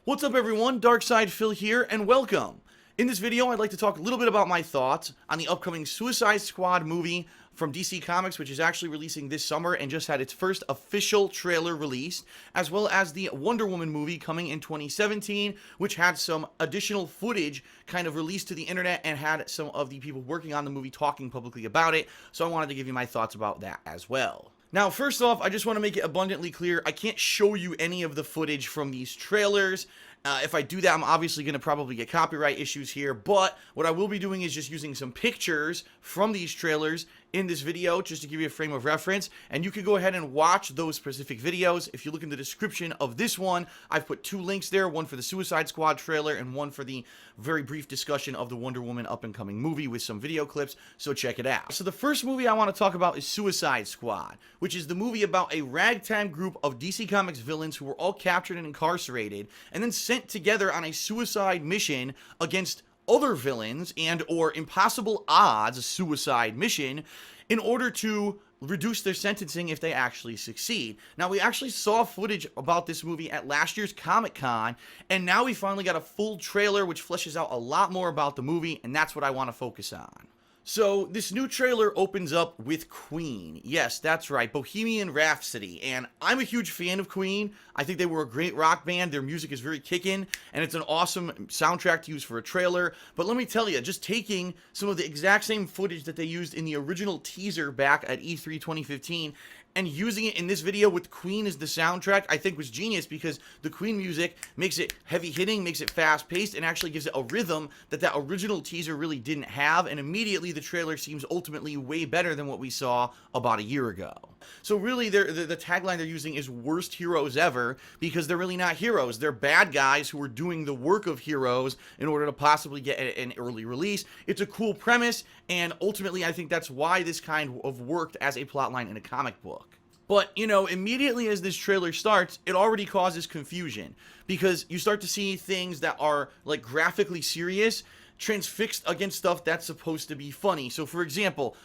What's up everyone, Darkside Phil here, and welcome! In this video, I'd like to talk a little bit about my thoughts on the upcoming Suicide Squad movie from DC Comics, which is actually releasing this summer and just had its first official trailer released, as well as the Wonder Woman movie coming in 2017, which had some additional footage kind of released to the internet and had some of the people working on the movie talking publicly about it, so I wanted to give you my thoughts about that as well. Now, first off, I just want to make it abundantly clear, I can't show you any of the footage from these trailers. If I do that, I'm obviously going to probably get copyright issues here, but what I will be doing is just using some pictures from these trailers in this video, just to give you a frame of reference, and you can go ahead and watch those specific videos. If you look in the description of this one, I've put two links there, one for the Suicide Squad trailer and one for the very brief discussion of the Wonder Woman up-and-coming movie with some video clips, so check it out. So the first movie I want to talk about is Suicide Squad, which is the movie about a ragtag group of DC Comics villains who were all captured and incarcerated, and then sent together on a suicide mission against other villains and or impossible odds, a suicide mission, in order to reduce their sentencing if they actually succeed. Now, we actually saw footage about this movie at last year's Comic-Con, and now we finally got a full trailer which fleshes out a lot more about the movie, and that's what I want to focus on. So, this new trailer opens up with Queen. Yes, that's right, Bohemian Rhapsody. And I'm a huge fan of Queen. I think they were a great rock band. Their music is very kickin', and it's an awesome soundtrack to use for a trailer. But let me tell you, just taking some of the exact same footage that they used in the original teaser back at E3 2015 and using it in this video with Queen as the soundtrack, I think was genius, because the Queen music makes it heavy-hitting, makes it fast-paced, and actually gives it a rhythm that that original teaser really didn't have, and immediately the trailer seems ultimately way better than what we saw about a year ago. So really, the tagline they're using is worst heroes ever, because they're really not heroes. They're bad guys who are doing the work of heroes in order to possibly get an early release. It's a cool premise, and ultimately I think that's why this kind of worked as a plotline in a comic book. But, you know, immediately as this trailer starts, it already causes confusion, because you start to see things that are, like, graphically serious transfixed against stuff that's supposed to be funny. So, for example,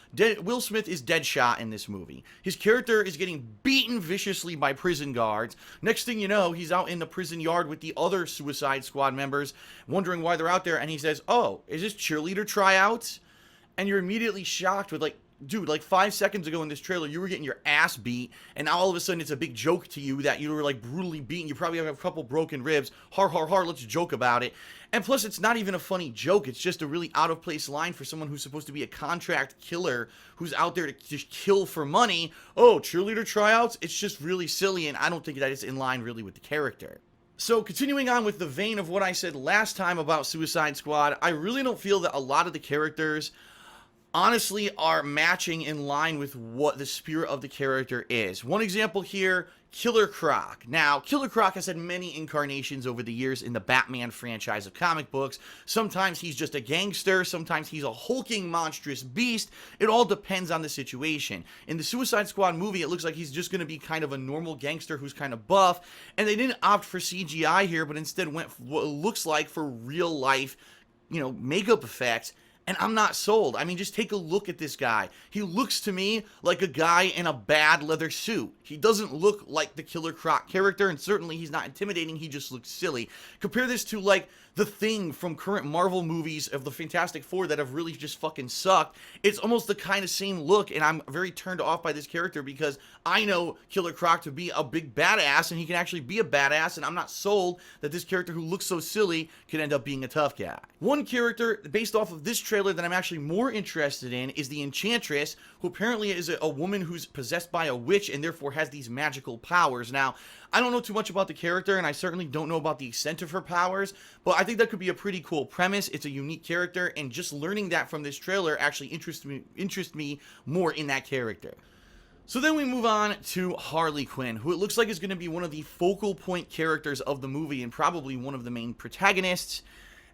Will Smith is Deadshot in this movie. His character is getting beaten viciously by prison guards. Next thing you know, he's out in the prison yard with the other Suicide Squad members, wondering why they're out there, and he says, "Oh, is this cheerleader tryouts?" And you're immediately shocked with, like, dude, like 5 seconds ago in this trailer, you were getting your ass beat, and now all of a sudden it's a big joke to you that you were, like, brutally beaten. You probably have a couple broken ribs. Har, har, har, let's joke about it. And plus, it's not even a funny joke. It's just a really out-of-place line for someone who's supposed to be a contract killer who's out there to just kill for money. Oh, cheerleader tryouts? It's just really silly, and I don't think that it's in line really with the character. So, continuing on with the vein of what I said last time about Suicide Squad, I really don't feel that a lot of the characters honestly are matching in line with what the spirit of the character is. One example here, Killer Croc. Now, Killer Croc has had many incarnations over the years in the Batman franchise of comic books. Sometimes he's just a gangster, sometimes he's a hulking monstrous beast. It all depends on the situation. In the Suicide Squad movie, it looks like he's just going to be kind of a normal gangster who's kind of buff, and they didn't opt for CGI here, but instead went for what it looks like for real life, you know, makeup effects. And I'm not sold. I mean, just take a look at this guy. He looks to me like a guy in a bad leather suit. He doesn't look like the Killer Croc character, and certainly he's not intimidating. He just looks silly. Compare this to, like, the Thing from current Marvel movies of the Fantastic Four that have really just fucking sucked. It's almost the kind of same look, and I'm very turned off by this character because I know Killer Croc to be a big badass, and he can actually be a badass, and I'm not sold that this character who looks so silly could end up being a tough guy. One character, based off of this trailer, that I'm actually more interested in is the Enchantress, who apparently is a woman who's possessed by a witch and therefore has these magical powers. Now, I don't know too much about the character, and I certainly don't know about the extent of her powers, but I think that could be a pretty cool premise. It's a unique character, and just learning that from this trailer actually interests me more in that character. So then we move on to Harley Quinn, who it looks like is going to be one of the focal point characters of the movie and probably one of the main protagonists.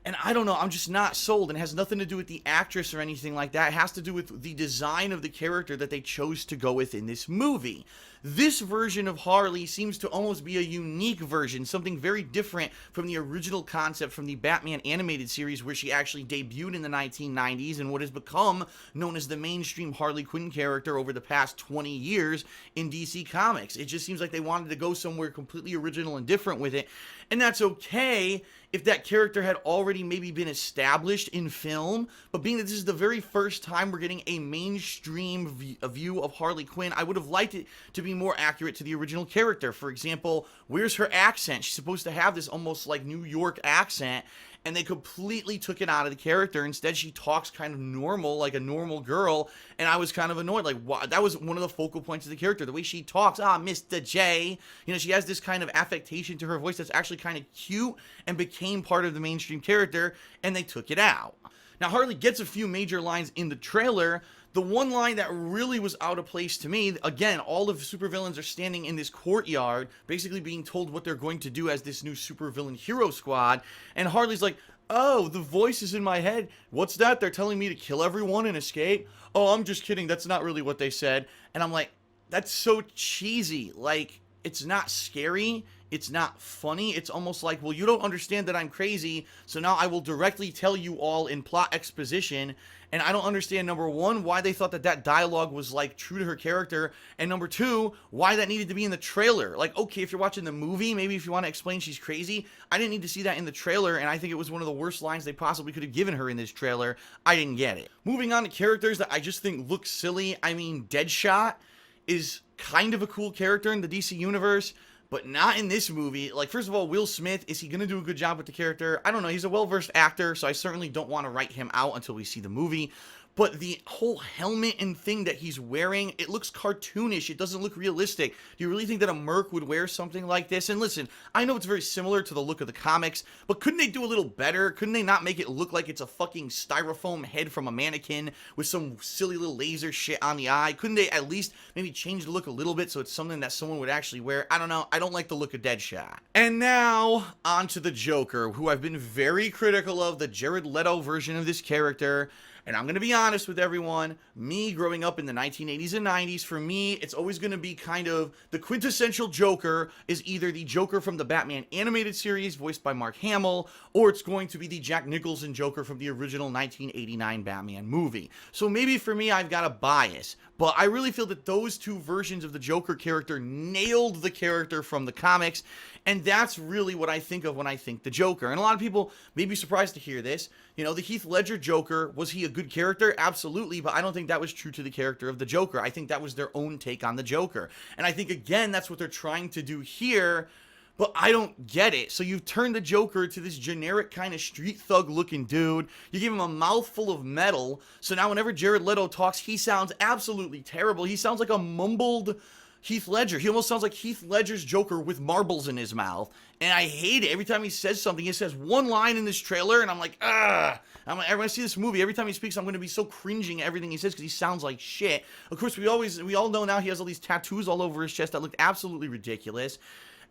And I don't know, I'm just not sold, and it has nothing to do with the actress or anything like that. It has to do with the design of the character that they chose to go with in this movie. This version of Harley seems to almost be a unique version, something very different from the original concept from the Batman animated series, where she actually debuted in the 1990s and what has become known as the mainstream Harley Quinn character over the past 20 years in DC Comics. It just seems like they wanted to go somewhere completely original and different with it, and that's okay if that character had already maybe been established in film, but being that this is the very first time we're getting a mainstream view of Harley Quinn, I would have liked it to be more accurate to the original character. For example, where's her accent? She's supposed to have this almost like New York accent, and they completely took it out of the character. Instead, she talks kind of normal, like a normal girl, and I was kind of annoyed. Like, wow, that was one of the focal points of the character, the way she talks. Mr. J. You know, she has this kind of affectation to her voice that's actually kind of cute and became part of the mainstream character, and they took it out. Now, Harley gets a few major lines in the trailer. The one line that really was out of place to me, again, all of the supervillains are standing in this courtyard, basically being told what they're going to do as this new supervillain hero squad, and Harley's like, oh, the voice is in my head. What's that? They're telling me to kill everyone and escape? Oh, I'm just kidding. That's not really what they said. And I'm like, that's so cheesy. Like, it's not scary. It's not funny. It's almost like, well, you don't understand that I'm crazy, so now I will directly tell you all in plot exposition. And I don't understand, number one, why they thought that that dialogue was, like, true to her character, and number two, why that needed to be in the trailer. Like, okay, if you're watching the movie, maybe if you want to explain she's crazy, I didn't need to see that in the trailer, and I think it was one of the worst lines they possibly could have given her in this trailer. I didn't get it. Moving on to characters that I just think look silly, I mean, Deadshot is kind of a cool character in the DC universe, but not in this movie. Like, first of all, Will Smith, is he going to do a good job with the character? I don't know. He's a well-versed actor, so I certainly don't want to write him out until we see the movie. But the whole helmet and thing that he's wearing, it looks cartoonish. It doesn't look realistic. Do you really think that a merc would wear something like this? And listen, I know it's very similar to the look of the comics, but couldn't they do a little better? Couldn't they not make it look like it's a fucking styrofoam head from a mannequin with some silly little laser shit on the eye? Couldn't they at least maybe change the look a little bit so it's something that someone would actually wear? I don't know. I don't like the look of Deadshot. And now, on to the Joker, who I've been very critical of, the Jared Leto version of this character. And I'm going to be honest with everyone, me growing up in the 1980s and 90s, for me, it's always going to be kind of the quintessential Joker is either the Joker from the Batman animated series, voiced by Mark Hamill, or it's going to be the Jack Nicholson Joker from the original 1989 Batman movie. So maybe for me, I've got a bias, but I really feel that those two versions of the Joker character nailed the character from the comics, and that's really what I think of when I think the Joker. And a lot of people may be surprised to hear this. You know, the Heath Ledger Joker, was he a good character? Absolutely, but I don't think that was true to the character of the Joker. I think that was their own take on the Joker. And I think, again, that's what they're trying to do here, but I don't get it. So you've turned the Joker to this generic kind of street thug looking dude. You give him a mouthful of metal, so now whenever Jared Leto talks, he sounds absolutely terrible. He sounds like a mumbled Heath Ledger. He almost sounds like Heath Ledger's Joker with marbles in his mouth. And I hate it. Every time he says something, he says one line in this trailer, and I'm like, ugh. When I see this movie, every time he speaks, I'm going to be so cringing at everything he says because he sounds like shit. Of course, we all know now he has all these tattoos all over his chest that look absolutely ridiculous.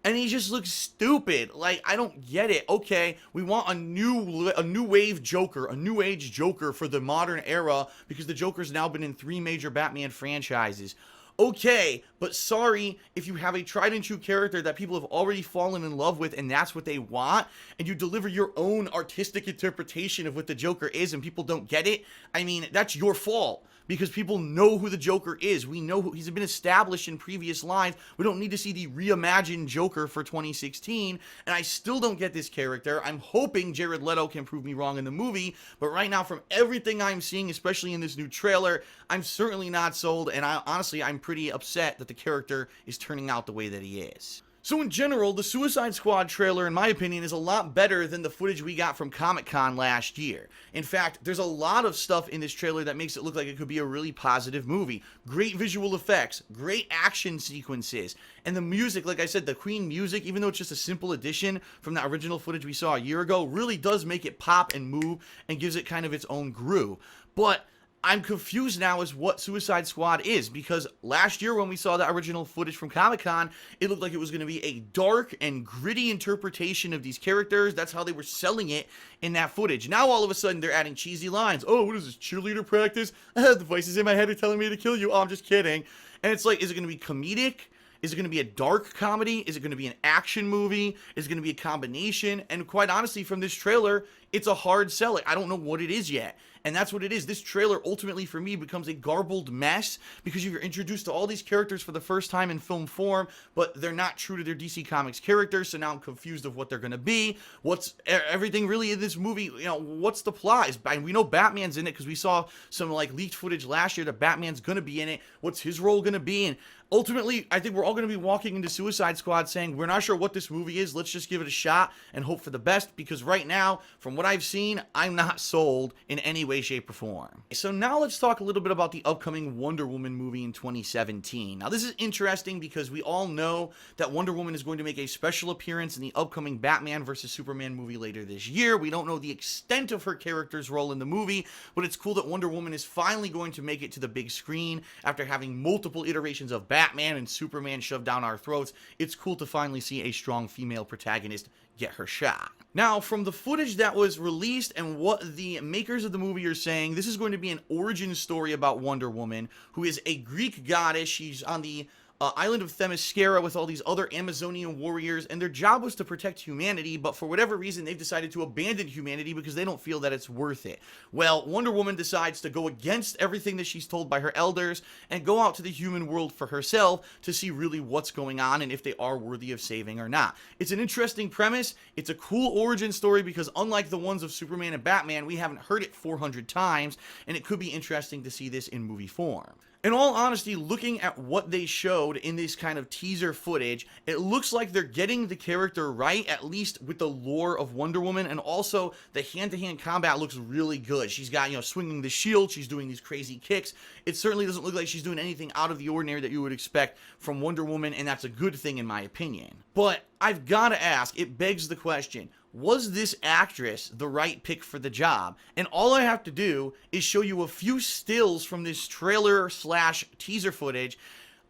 And he just looks stupid. Like, I don't get it. Okay, we want a new wave Joker, a new age Joker for the modern era because the Joker's now been in 3 major Batman franchises. Okay, but sorry if you have a tried and true character that people have already fallen in love with and that's what they want, and you deliver your own artistic interpretation of what the Joker is and people don't get it. I mean, that's your fault. Because people know who the Joker is. We know who he's been established in previous lines. We don't need to see the reimagined Joker for 2016. And I still don't get this character. I'm hoping Jared Leto can prove me wrong in the movie. But right now, from everything I'm seeing, especially in this new trailer, I'm certainly not sold. And honestly, I'm pretty upset that the character is turning out the way that he is. So in general, the Suicide Squad trailer, in my opinion, is a lot better than the footage we got from Comic-Con last year. In fact, there's a lot of stuff in this trailer that makes it look like it could be a really positive movie. Great visual effects, great action sequences, and the music, like I said, the Queen music, even though it's just a simple addition from that original footage we saw a year ago, really does make it pop and move and gives it kind of its own groove. But I'm confused now as what Suicide Squad is, because last year when we saw the original footage from Comic-Con, it looked like it was going to be a dark and gritty interpretation of these characters. That's how they were selling it in that footage. Now all of a sudden they're adding cheesy lines. Oh, what is this, cheerleader practice? The voices in my head are telling me to kill you. Oh, I'm just kidding. And it's like, is it going to be comedic? Is it going to be a dark comedy? Is it going to be an action movie? Is it going to be a combination? And quite honestly, from this trailer, it's a hard sell. I don't know what it is yet. And that's what it is. This trailer ultimately for me becomes a garbled mess because you're introduced to all these characters for the first time in film form, but they're not true to their DC Comics characters. So now I'm confused of what they're going to be. What's everything really in this movie? You know, what's the plot? We know Batman's in it because we saw some like leaked footage last year that Batman's going to be in it. What's his role going to be? And ultimately, I think we're all going to be walking into Suicide Squad saying, we're not sure what this movie is. Let's just give it a shot and hope for the best, because right now, from what I've seen, I'm not sold in any way, shape, or form. So now let's talk a little bit about the upcoming Wonder Woman movie in 2017. Now, this is interesting because we all know that Wonder Woman is going to make a special appearance in the upcoming Batman vs. Superman movie later this year. We don't know the extent of her character's role in the movie, but it's cool that Wonder Woman is finally going to make it to the big screen after having multiple iterations of Batman and Superman shoved down our throats. It's cool to finally see a strong female protagonist get her shot. Now, from the footage that was released and what the makers of the movie are saying, this is going to be an origin story about Wonder Woman, who is a Greek goddess. She's on the island of Themyscira with all these other Amazonian warriors, and their job was to protect humanity, but for whatever reason, they've decided to abandon humanity because they don't feel that it's worth it. Well, Wonder Woman decides to go against everything that she's told by her elders and go out to the human world for herself to see really what's going on and if they are worthy of saving or not. It's an interesting premise. It's a cool origin story because unlike the ones of Superman and Batman, we haven't heard it 400 times, and it could be interesting to see this in movie form. In all honesty, looking at what they showed in this kind of teaser footage, it looks like they're getting the character right, at least with the lore of Wonder Woman, and also the hand-to-hand combat looks really good. She's got, swinging the shield, she's doing these crazy kicks. It certainly doesn't look like she's doing anything out of the ordinary that you would expect from Wonder Woman, and that's a good thing in my opinion. But I've got to ask, it begs the question, was this actress the right pick for the job? And all I have to do is show you a few stills from this trailer / teaser footage.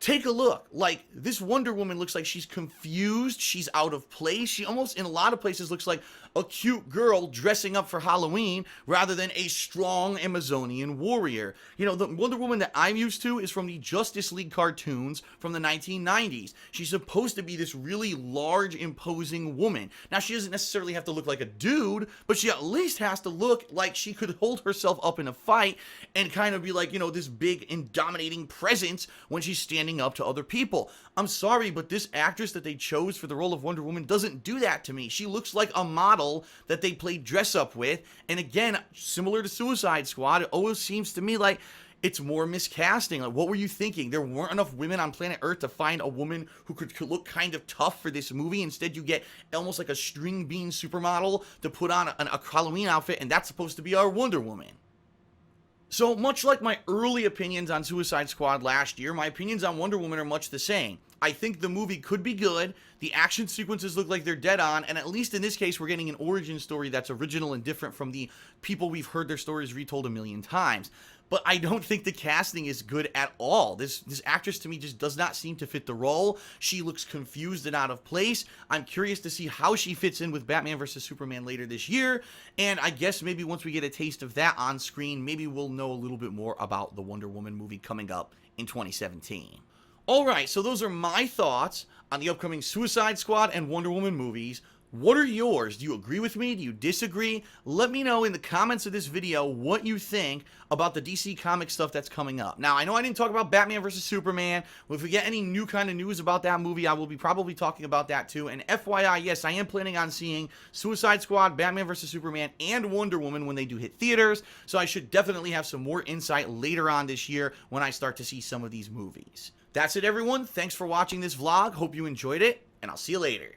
Take a look. Like, this Wonder Woman looks like she's confused, she's out of place. She almost, in a lot of places, looks like a cute girl dressing up for Halloween rather than a strong Amazonian warrior. The Wonder Woman that I'm used to is from the Justice League cartoons from the 1990s. She's supposed to be this really large, imposing woman. Now, she doesn't necessarily have to look like a dude, but she at least has to look like she could hold herself up in a fight and kind of be like, this big and dominating presence when she's standing up to other people. I'm sorry, but this actress that they chose for the role of Wonder Woman doesn't do that to me. She looks like a model that they played dress up with, and again, similar to Suicide Squad, it always seems to me like it's more miscasting. Like, what were you thinking? There weren't enough women on planet Earth to find a woman who could look kind of tough for this movie. Instead, you get almost like a string bean supermodel to put on a Halloween outfit, and that's supposed to be our Wonder Woman. So, much like my early opinions on Suicide Squad last year, my opinions on Wonder Woman are much the same. I think the movie could be good, the action sequences look like they're dead on, and at least in this case, we're getting an origin story that's original and different from the people we've heard their stories retold a million times. But I don't think the casting is good at all. This actress to me just does not seem to fit the role. She looks confused and out of place. I'm curious to see how she fits in with Batman vs. Superman later this year. And I guess maybe once we get a taste of that on screen, maybe we'll know a little bit more about the Wonder Woman movie coming up in 2017. Alright, so those are my thoughts on the upcoming Suicide Squad and Wonder Woman movies. What are yours? Do you agree with me? Do you disagree? Let me know in the comments of this video what you think about the DC Comics stuff that's coming up. Now, I know I didn't talk about Batman vs. Superman. Well, if we get any new kind of news about that movie, I will be probably talking about that too. And FYI, yes, I am planning on seeing Suicide Squad, Batman vs. Superman, and Wonder Woman when they do hit theaters. So I should definitely have some more insight later on this year when I start to see some of these movies. That's it, everyone. Thanks for watching this vlog. Hope you enjoyed it, and I'll see you later.